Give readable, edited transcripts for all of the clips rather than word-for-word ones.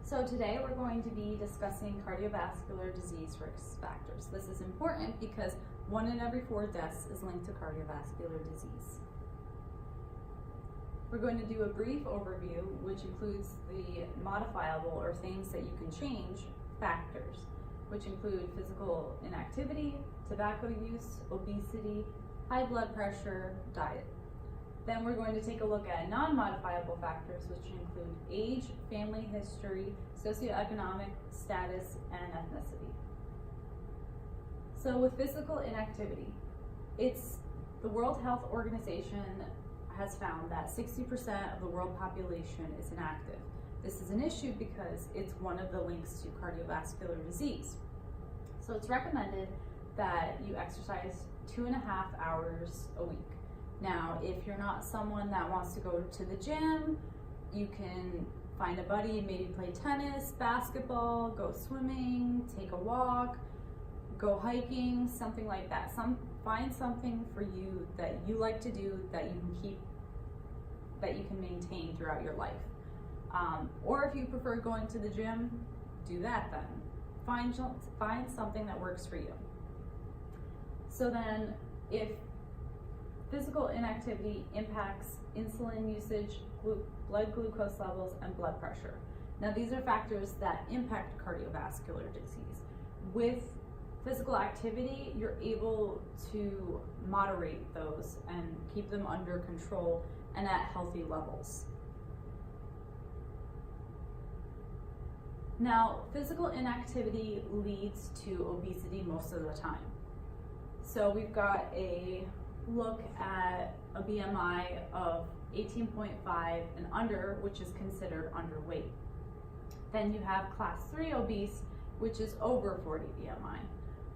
So today we're going to be discussing cardiovascular disease risk factors. This is important because 1 in every 4 deaths is linked to cardiovascular disease. We're going to do a brief overview, which includes the modifiable or things that you can change factors, which include physical inactivity, tobacco use, obesity, high blood pressure, diet. Then we're going to take a look at non-modifiable factors, which include age, family history, socioeconomic status, and ethnicity. So with physical inactivity, the World Health Organization has found that 60% of the world population is inactive. This is an issue because it's one of the links to cardiovascular disease. So it's recommended that you exercise 2.5 hours a week. Now, if you're not someone that wants to go to the gym, you can find a buddy and maybe play tennis, basketball, go swimming, take a walk, go hiking, something like that. Find something for you that you like to do that you can maintain throughout your life. Or if you prefer going to the gym, do that then. Find something that works for you. So then, if physical inactivity impacts insulin usage, blood glucose levels, and blood pressure. Now, these are factors that impact cardiovascular disease. With physical activity, you're able to moderate those and keep them under control and at healthy levels. Now, physical inactivity leads to obesity most of the time. So we've got a look at a BMI of 18.5 and under, which is considered underweight. Then you have class 3 obese, which is over 40 BMI.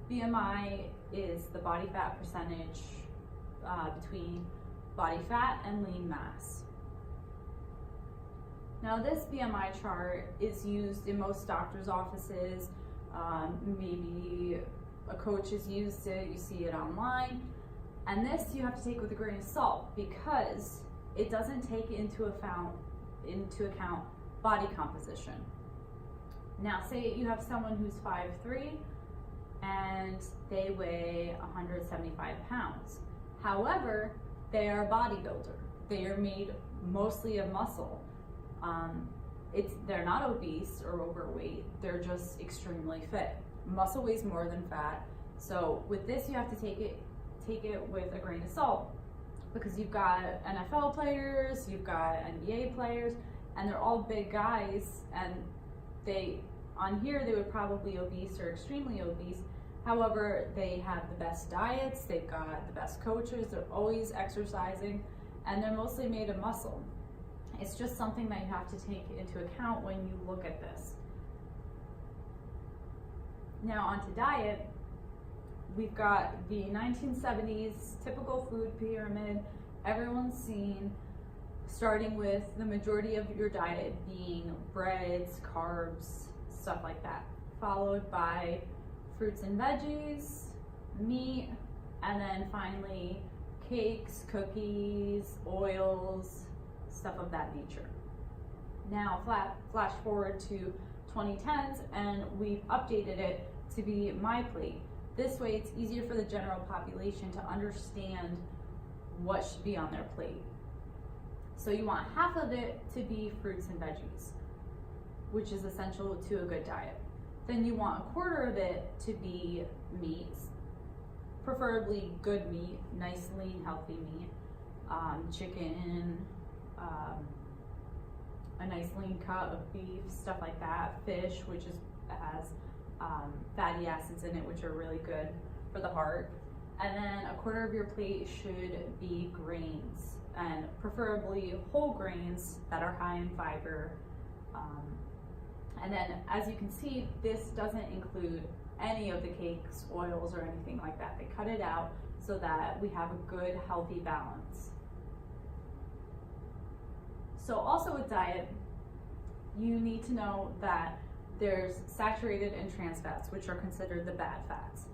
BMI is the body fat percentage between body fat and lean mass. Now, this BMI chart is used in most doctors' offices. Maybe a coach has used it, you see it online. And this you have to take with a grain of salt because it doesn't take into account body composition. Now, say you have someone who's 5'3" and they weigh 175 pounds. However, they are a bodybuilder. They are made mostly of muscle. They're not obese or overweight, they're just extremely fit. Muscle weighs more than fat. So with this, you have to take it with a grain of salt because you've got NFL players, you've got NBA players, and they're all big guys, and on here they would probably obese or extremely obese. However, they have the best diets, they've got the best coaches, they're always exercising, and they're mostly made of muscle. It's just something that you have to take into account when you look at this. Now onto diet. We've got the 1970s typical food pyramid everyone's seen, starting with the majority of your diet being breads, carbs, stuff like that, followed by fruits and veggies, meat, and then finally cakes, cookies, oils, stuff of that nature. Now flash forward to 2010s and we've updated it to be MyPlate. This way it's easier for the general population to understand what should be on their plate. So you want half of it to be fruits and veggies, which is essential to a good diet. Then you want a quarter of it to be meats, preferably good meat, nice, lean, healthy meat, chicken, a nice lean cut of beef, stuff like that, fish, which has fatty acids in it, which are really good for the heart. And then a quarter of your plate should be grains, and preferably whole grains that are high in fiber. And then, as you can see, this doesn't include any of the cakes, oils, or anything like that. They cut it out so that we have a good, healthy balance. So also with diet, you need to know that there's saturated and trans fats, which are considered the bad fats.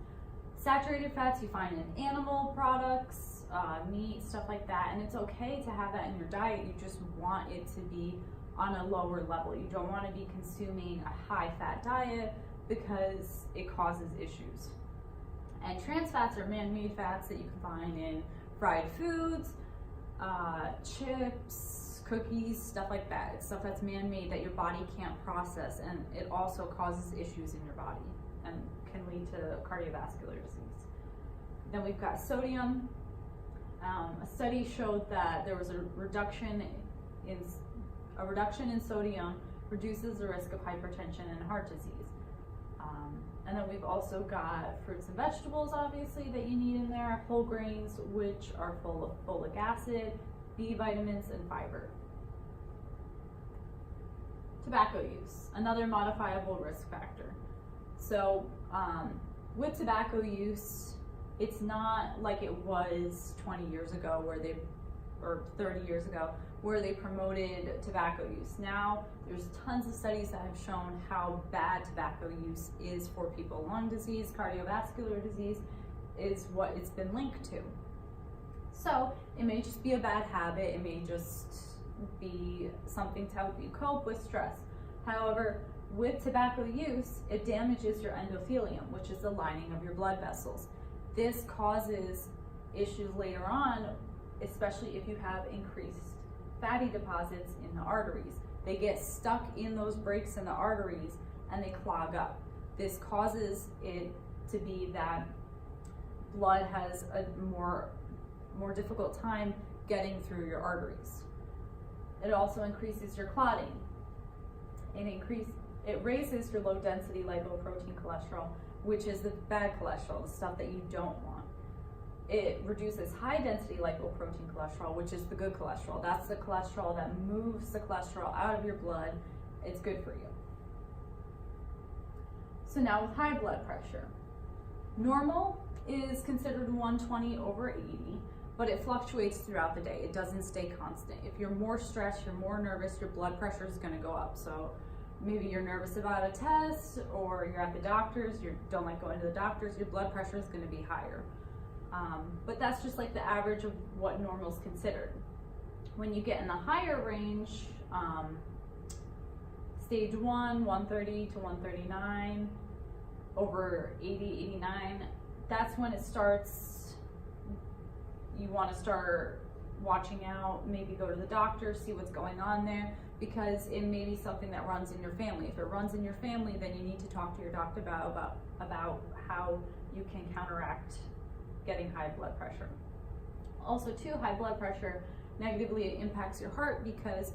Saturated fats you find in animal products, meat, stuff like that, and it's okay to have that in your diet. You just want it to be on a lower level. You don't want to be consuming a high fat diet because it causes issues. And trans fats are man-made fats that you can find in fried foods, chips, cookies, stuff like that. It's stuff that's man-made that your body can't process, and it also causes issues in your body and can lead to cardiovascular disease. Then we've got sodium. A study showed that there was a reduction in sodium reduces the risk of hypertension and heart disease. And then we've also got fruits and vegetables, obviously, that you need in there, whole grains, which are full of folic acid, B vitamins, and fiber. Tobacco use, another modifiable risk factor. So with tobacco use, it's not like it was 20 years ago or 30 years ago, where they promoted tobacco use. Now, there's tons of studies that have shown how bad tobacco use is for people. Lung disease, cardiovascular disease is what it's been linked to. So, it may just be a bad habit, it may just be something to help you cope with stress. However, with tobacco use, it damages your endothelium, which is the lining of your blood vessels. This causes issues later on, especially if you have increased fatty deposits in the arteries. They get stuck in those breaks in the arteries and they clog up. This causes it to be that blood has a more difficult time getting through your arteries. It also increases your clotting. It raises your low density lipoprotein cholesterol, which is the bad cholesterol, the stuff that you don't want. It reduces high density lipoprotein cholesterol, which is the good cholesterol. That's the cholesterol that moves the cholesterol out of your blood. It's good for you. So now with high blood pressure. Normal is considered 120/80, but it fluctuates throughout the day. It doesn't stay constant. If you're more stressed, you're more nervous, your blood pressure is gonna go up. So maybe you're nervous about a test, or you're at the doctor's, you don't like going to the doctor's, your blood pressure is gonna be higher. But that's just like the average of what normal is considered. When you get in the higher range, stage 1, 130 to 139, over 80, 89, that's when it starts, you want to start watching out, maybe go to the doctor, see what's going on there, because it may be something that runs in your family. If it runs in your family, then you need to talk to your doctor about how you can counteract getting high blood pressure. Also too, high blood pressure negatively impacts your heart because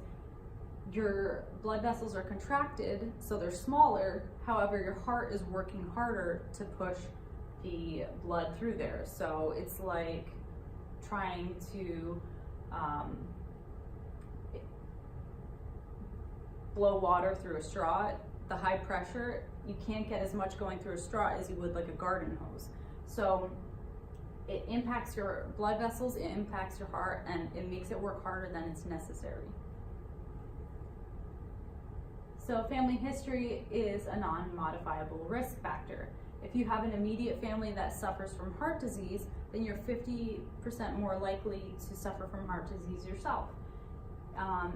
your blood vessels are contracted, so they're smaller. However, your heart is working harder to push the blood through there. So it's like trying to blow water through a straw. The high pressure, you can't get as much going through a straw as you would like a garden hose. So it impacts your blood vessels, it impacts your heart, and it makes it work harder than it's necessary. So family history is a non-modifiable risk factor. If you have an immediate family that suffers from heart disease, then you're 50% more likely to suffer from heart disease yourself.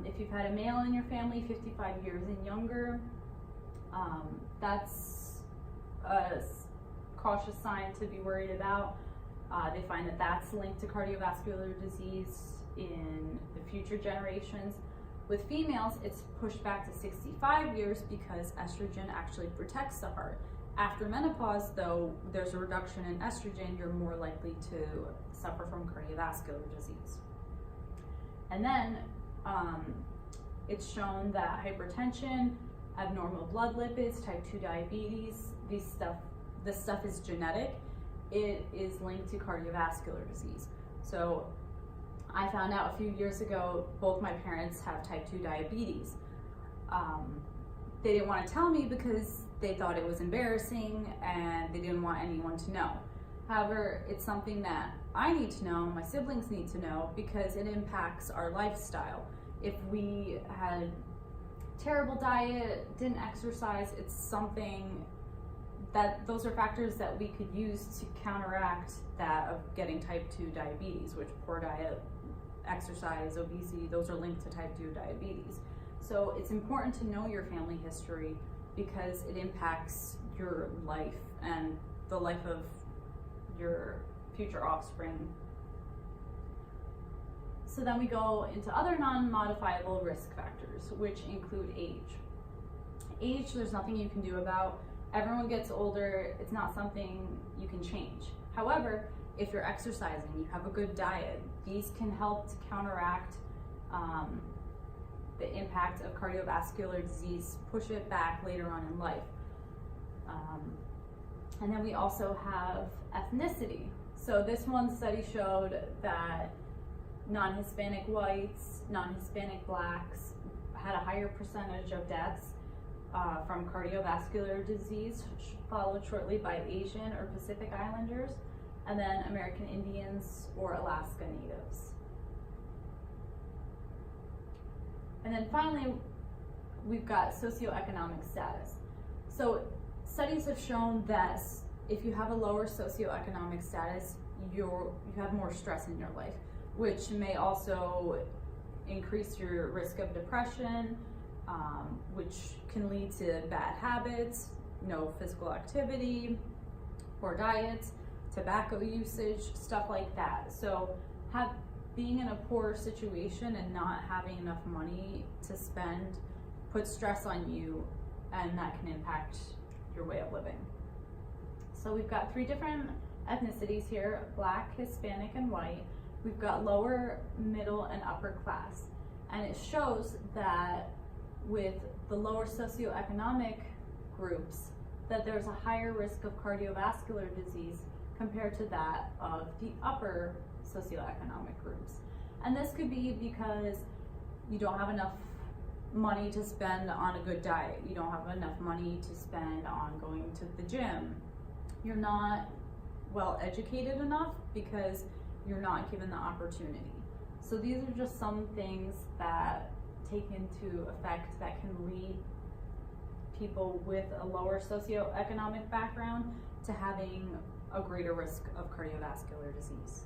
If you've had a male in your family 55 years and younger, that's a cautious sign to be worried about. They find that that's linked to cardiovascular disease in the future generations. With females, it's pushed back to 65 years because estrogen actually protects the heart. After menopause, though, there's a reduction in estrogen, you're more likely to suffer from cardiovascular disease. And then it's shown that hypertension, abnormal blood lipids, type 2 diabetes, this stuff is genetic. It is linked to cardiovascular disease. So I found out a few years ago, both my parents have type 2 diabetes. They didn't want to tell me because they thought it was embarrassing and they didn't want anyone to know. However, it's something that I need to know, my siblings need to know, because it impacts our lifestyle. If we had terrible diet, didn't exercise, it's something that those are factors that we could use to counteract that of getting type 2 diabetes, which poor diet, exercise, obesity, those are linked to type 2 diabetes. So it's important to know your family history because it impacts your life and the life of your future offspring. So then we go into other non-modifiable risk factors, which include age. Age, there's nothing you can do about. Everyone gets older, it's not something you can change. However, if you're exercising, you have a good diet, these can help to counteract the impact of cardiovascular disease, push it back later on in life. And then we also have ethnicity. So this one study showed that non-Hispanic whites, non-Hispanic blacks had a higher percentage of deaths from cardiovascular disease, followed shortly by Asian or Pacific Islanders, and then American Indians or Alaska Natives. And then finally, we've got socioeconomic status. So studies have shown that if you have a lower socioeconomic status, you have more stress in your life, which may also increase your risk of depression, which can lead to bad habits, no physical activity, poor diets, tobacco usage, stuff like that. So being in a poor situation and not having enough money to spend puts stress on you, and that can impact your way of living. So we've got 3 different ethnicities here: Black, Hispanic, and white. We've got lower, middle, and upper class. And it shows that with the lower socioeconomic groups, that there's a higher risk of cardiovascular disease compared to that of the upper socioeconomic groups. And this could be because you don't have enough money to spend on a good diet. You don't have enough money to spend on going to the gym. You're not well educated enough because you're not given the opportunity. So these are just some things that take into effect that can lead people with a lower socioeconomic background to having a greater risk of cardiovascular disease.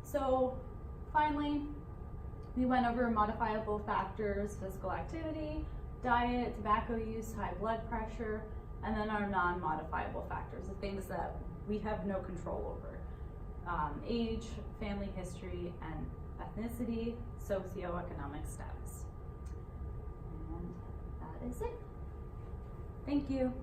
So finally, we went over modifiable factors: physical activity, diet, tobacco use, high blood pressure, and then our non-modifiable factors, the things that we have no control over: age, family history, and ethnicity, socioeconomic status. And that is it. Thank you.